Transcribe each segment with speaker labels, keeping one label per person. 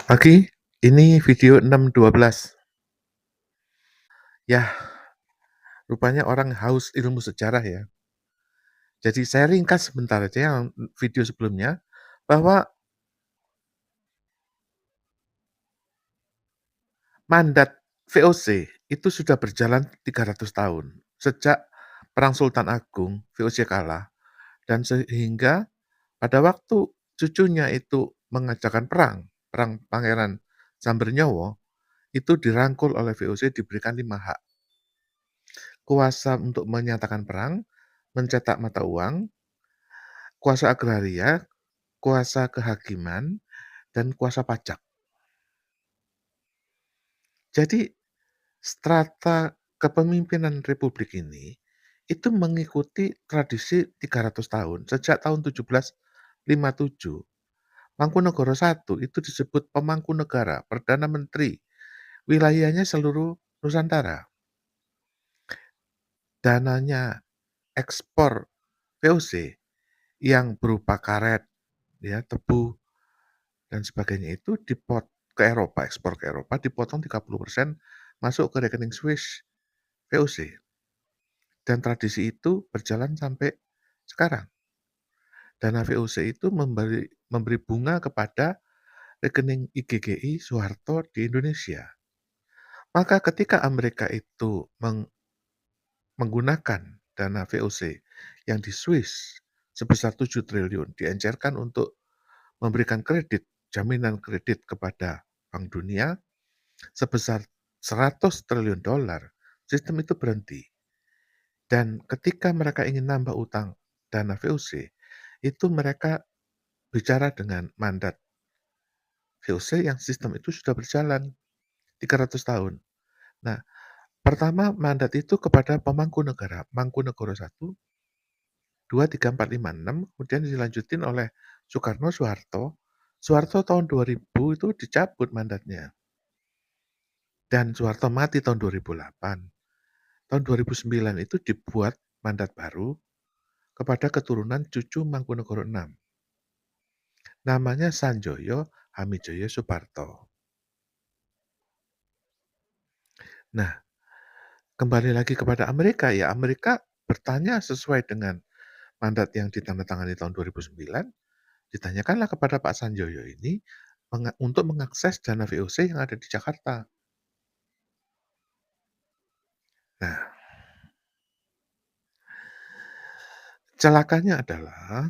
Speaker 1: Pagi, ini video 6.12. Yah, rupanya orang haus ilmu sejarah ya. Jadi saya ringkas sebentar aja yang video sebelumnya, bahwa mandat VOC itu sudah berjalan 300 tahun. Sejak Perang Sultan Agung, VOC kalah, dan sehingga pada waktu cucunya itu mengajakkan perang, perang Pangeran Sambernyowo, itu dirangkul oleh VOC diberikan 5 hak. Kuasa untuk menyatakan perang, mencetak mata uang, kuasa agraria, kuasa kehakiman, dan kuasa pajak. Jadi strata kepemimpinan republik ini itu mengikuti tradisi 300 tahun. Sejak tahun 1757, Mangkunegoro I itu disebut pemangku negara, Perdana Menteri, wilayahnya seluruh Nusantara. Dananya ekspor VOC yang berupa karet, ya, tebu, dan sebagainya itu ke Eropa, ekspor ke Eropa dipotong 30% masuk ke rekening Swiss VOC. Dan tradisi itu berjalan sampai sekarang. Dana VOC itu memberi bunga kepada rekening IGGI Soeharto di Indonesia. Maka ketika Amerika itu menggunakan dana VOC yang di Swiss sebesar 7 triliun diencerkan untuk memberikan kredit, jaminan kredit kepada Bank Dunia sebesar 100 triliun dolar, sistem itu berhenti. Dan ketika mereka ingin nambah utang dana VOC, itu mereka bicara dengan mandat VOC yang sistem itu sudah berjalan 300 tahun. Nah, pertama mandat itu kepada pemangku negara, Mangkunegoro I, 2, 3, 4, 5, 6, kemudian dilanjutin oleh Soekarno, Soeharto. Soeharto tahun 2000 itu dicabut mandatnya. Dan Soeharto mati tahun 2008. Tahun 2009 itu dibuat mandat baru kepada keturunan cucu Mangkunegoro VI. Namanya Sanjoyo Hamijoyo Suparto. Nah, kembali lagi kepada Amerika, ya Amerika bertanya sesuai dengan mandat yang ditandatangani tahun 2009, ditanyakanlah kepada Pak Sanjoyo ini untuk mengakses dana VOC yang ada di Jakarta. Nah, celakanya adalah,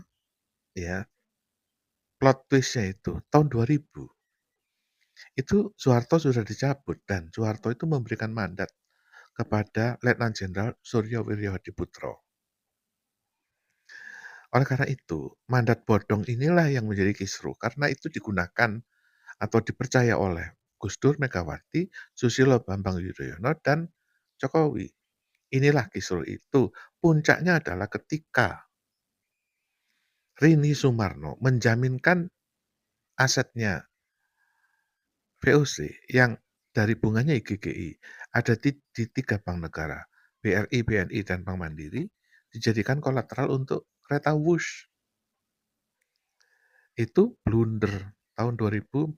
Speaker 1: ya, plot twist-nya itu tahun 2000, itu Soeharto sudah dicabut dan Soeharto itu memberikan mandat kepada Letnan Jenderal Suryo Wiryo Hadiputro. Oleh karena itu, mandat bodong inilah yang menjadi kisru karena itu digunakan atau dipercaya oleh Gus Dur, Megawati, Susilo Bambang Yudhoyono, dan Jokowi. Inilah kisru itu. Puncaknya adalah ketika Rini Sumarno menjaminkan asetnya VOC yang dari bunganya IGGI ada di 3 bank negara, BRI, BNI, dan Bank Mandiri, dijadikan kolateral untuk kereta Wush. Itu blunder tahun 2014.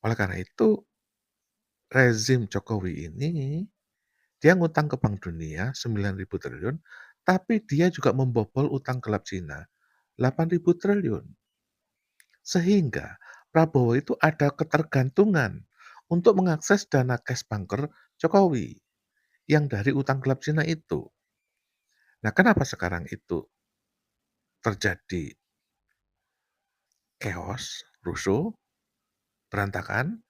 Speaker 1: Oleh karena itu, rezim Jokowi ini, dia ngutang ke Bank Dunia 9.000 triliun, tapi dia juga membobol utang gelap Cina 8.000 triliun. Sehingga Prabowo itu ada ketergantungan untuk mengakses dana cash banker Jokowi yang dari utang gelap Cina itu. Nah, kenapa sekarang itu terjadi chaos, rusuh, berantakan?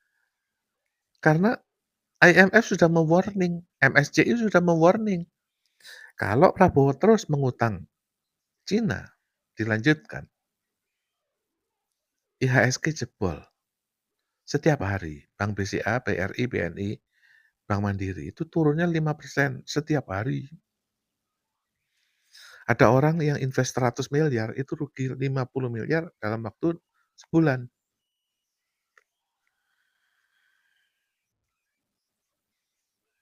Speaker 1: Karena IMF sudah mewarning, MSCI sudah mewarning, kalau Prabowo terus mengutang Cina dilanjutkan, IHSG jebol. Setiap hari, Bank BCA, BRI, BNI, Bank Mandiri itu turunnya 5% setiap hari. Ada orang yang invest 100 miliar, itu rugi 50 miliar dalam waktu sebulan.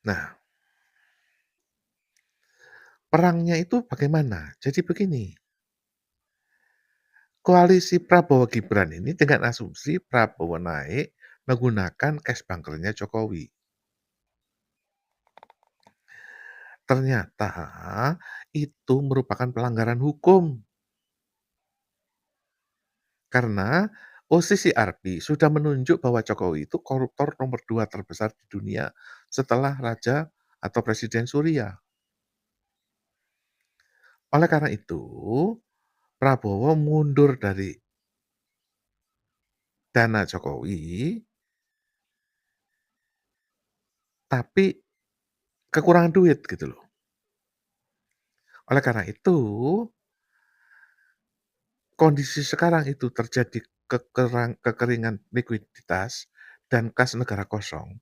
Speaker 1: Nah, perangnya itu bagaimana? Jadi begini, Koalisi Prabowo Gibran ini dengan asumsi Prabowo naik menggunakan cash bunker-nya Jokowi. Ternyata itu merupakan pelanggaran hukum karena OCCRP sudah menunjuk bahwa Jokowi itu koruptor nomor 2 terbesar di dunia setelah raja atau presiden Suriah. Oleh karena itu, Prabowo mundur dari dana Jokowi, tapi kekurangan duit gitu loh. Oleh karena itu, kondisi sekarang itu terjadi kekeringan likuiditas dan kas negara kosong.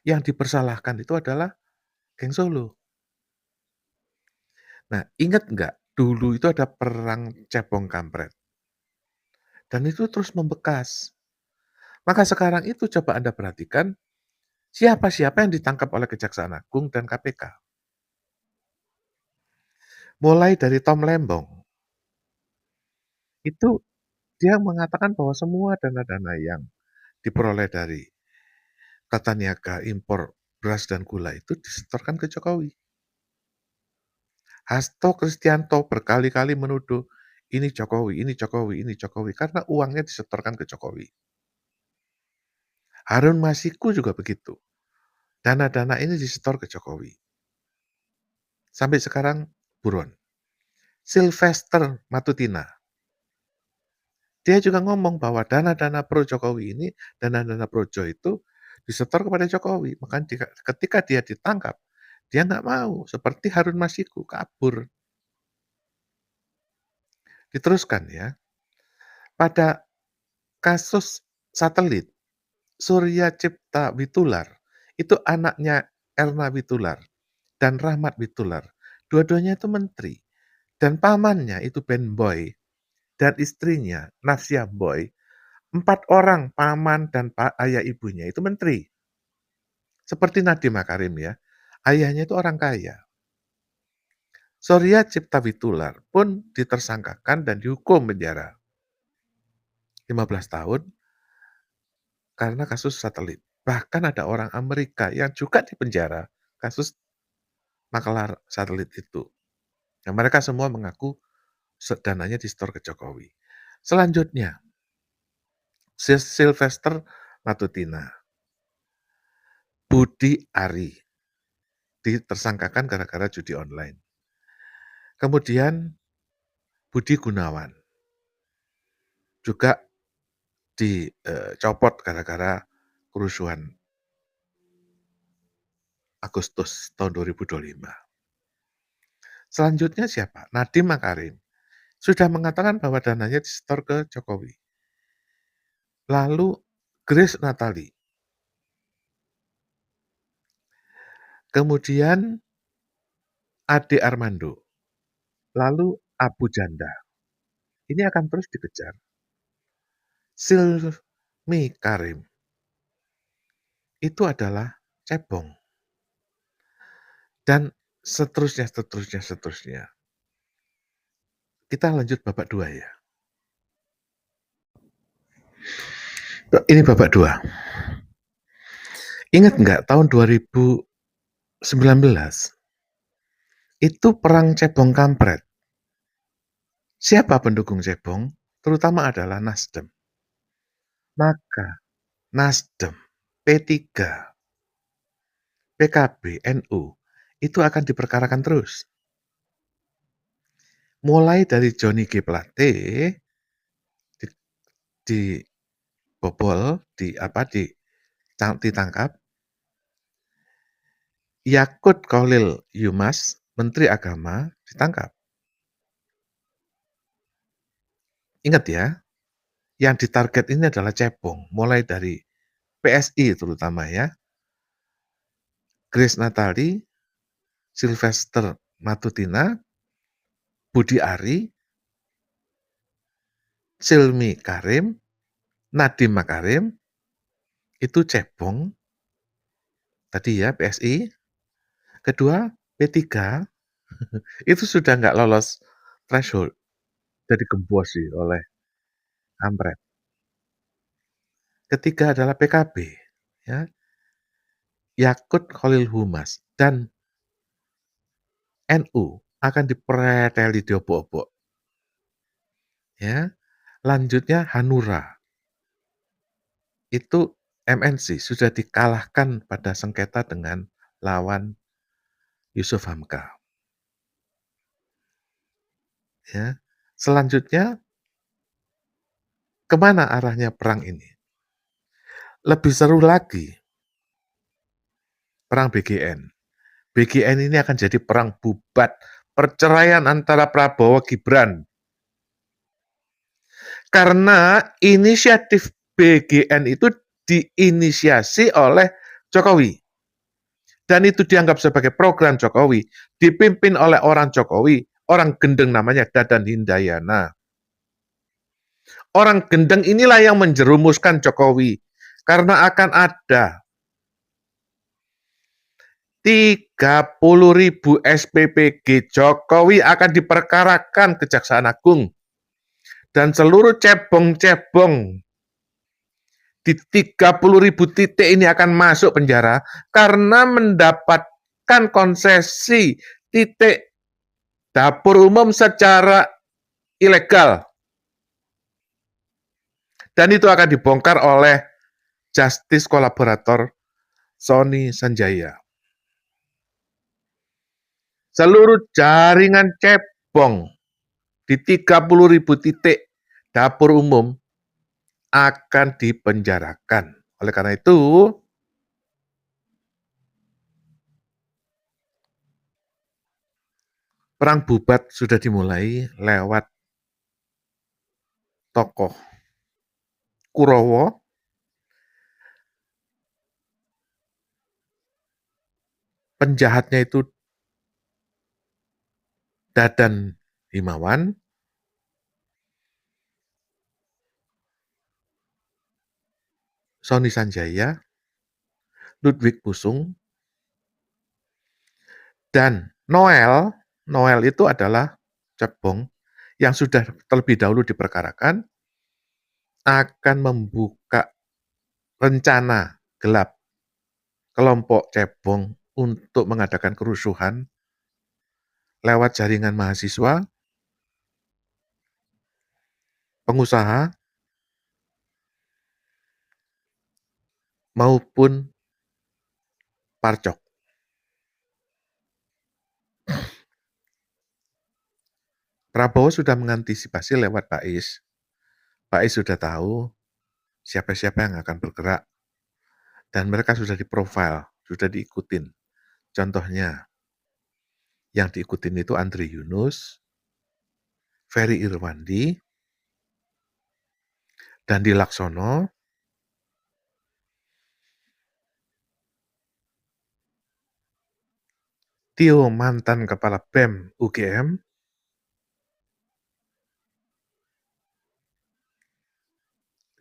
Speaker 1: Yang dipersalahkan itu adalah geng Solo. Nah, ingat nggak dulu itu ada perang cebong kampret dan itu terus membekas. Maka sekarang itu coba Anda perhatikan siapa-siapa yang ditangkap oleh Kejaksaan Agung dan KPK. Mulai dari Tom Lembong, itu dia mengatakan bahwa semua dana-dana yang diperoleh dari tata niaga impor beras dan gula itu disetorkan ke Jokowi. Hasto Kristianto berkali-kali menuduh ini Jokowi, ini Jokowi, ini Jokowi karena uangnya disetorkan ke Jokowi. Harun Masiku juga begitu. Dana-dana ini disetor ke Jokowi. Sampai sekarang buron. Sylvester Matutina, dia juga ngomong bahwa dana-dana pro Jokowi ini, dana-dana projo itu disetor kepada Jokowi. Makanya ketika dia ditangkap, dia nggak mau. Seperti Harun Masiku, kabur. Diteruskan ya. Pada kasus satelit, Surya Cipta Witular, itu anaknya Erna Witular dan Rahmat Witular. Dua-duanya itu menteri. Dan pamannya itu Ben Boy dan istrinya Nafsia Boy. 4 orang paman dan ayah ibunya itu menteri. Seperti Nadiem Makarim ya. Ayahnya itu orang kaya. Surya Cipta Witular pun ditersangkakan dan dihukum penjara 15 tahun karena kasus satelit. Bahkan ada orang Amerika yang juga dipenjara kasus makelar satelit itu. Nah, mereka semua mengaku dananya disetor ke Jokowi. Selanjutnya, Sylvester Matutina, Budi Ari, ditersangkakan gara-gara judi online. Kemudian Budi Gunawan, juga dicopot gara-gara kerusuhan Agustus tahun 2025. Selanjutnya siapa? Nadiem Makarim. Sudah mengatakan bahwa dananya disetor ke Jokowi. Lalu Grace Natali. Kemudian Ade Armando. Lalu Abu Janda. Ini akan terus dikejar. Silmi Karim. Itu adalah cebong. Dan seterusnya, seterusnya, seterusnya. Kita lanjut babak 2 ya. Ini babak 2. Ingat nggak tahun 2019 itu perang cebong kampret. Siapa pendukung cebong? Terutama adalah Nasdem. Maka Nasdem, P3, PKB, NU itu akan diperkarakan terus. Mulai dari Johnny G. Plate dibobol, ditangkap. Yakut Khalil Yumas, Menteri Agama, ditangkap. Ingat ya, yang ditarget ini adalah cebong, mulai dari PSI terutama ya. Grace Natali, Sylvester Matutina, Budi Ari, Silmi Karim, Nadiem Makarim, itu cebong. Tadi ya PSI. Kedua, P3 itu sudah nggak lolos threshold, jadi gembosi oleh kampret. Ketiga adalah PKB, ya, Yakut Khalil Humas, dan NU akan dipreteli diobok-obok. Ya, lanjutnya Hanura, itu MNC sudah dikalahkan pada sengketa dengan lawan Yusuf Hamka. Ya, selanjutnya kemana arahnya perang ini? Lebih seru lagi, perang BGN. BGN ini akan jadi perang bubat, perceraian antara Prabowo Gibran. Karena inisiatif BGN itu diinisiasi oleh Jokowi. Dan itu dianggap sebagai program Jokowi, dipimpin oleh orang Jokowi, orang gendeng namanya Dadan Hindayana. Orang gendeng inilah yang menjerumuskan Jokowi, karena akan ada 30.000 SPPG Jokowi akan diperkarakan Kejaksaan Agung. Dan seluruh cebong-cebong di 30.000 titik ini akan masuk penjara karena mendapatkan konsesi titik dapur umum secara ilegal. Dan itu akan dibongkar oleh justice kolaborator Sony Sanjaya. Seluruh jaringan cebong di 30.000 titik dapur umum akan dipenjarakan. Oleh karena itu, perang bubat sudah dimulai lewat tokoh Kurowo, penjahatnya itu Dadan Himawan, Sony Sanjaya, Ludwig Pusung, dan Noel. Noel itu adalah cebong yang sudah terlebih dahulu diperkarakan, akan membuka rencana gelap kelompok cebong untuk mengadakan kerusuhan lewat jaringan mahasiswa, pengusaha, maupun parcok. Prabowo sudah mengantisipasi lewat Bais. Bais sudah tahu siapa-siapa yang akan bergerak, dan mereka sudah diprofil, sudah diikutin. Contohnya, yang diikutin itu Andri Yunus, Ferry Irwandi, Dandi Laksono, Tio mantan Kepala BEM UGM,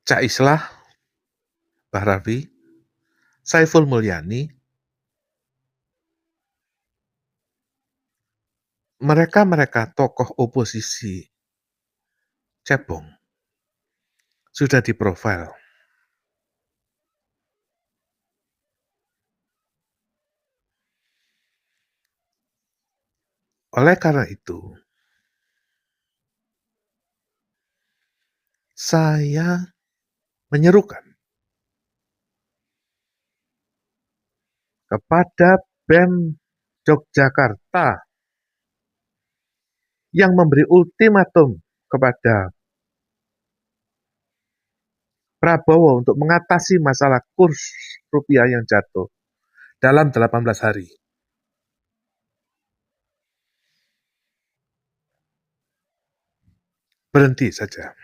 Speaker 1: Cak Islah, Bahrawi, Saiful Mulyani, mereka tokoh oposisi cebong sudah diprofil. Oleh karena itu, saya menyerukan kepada BEM Yogyakarta yang memberi ultimatum kepada Prabowo untuk mengatasi masalah kurs rupiah yang jatuh dalam 18 hari. Berhenti saja.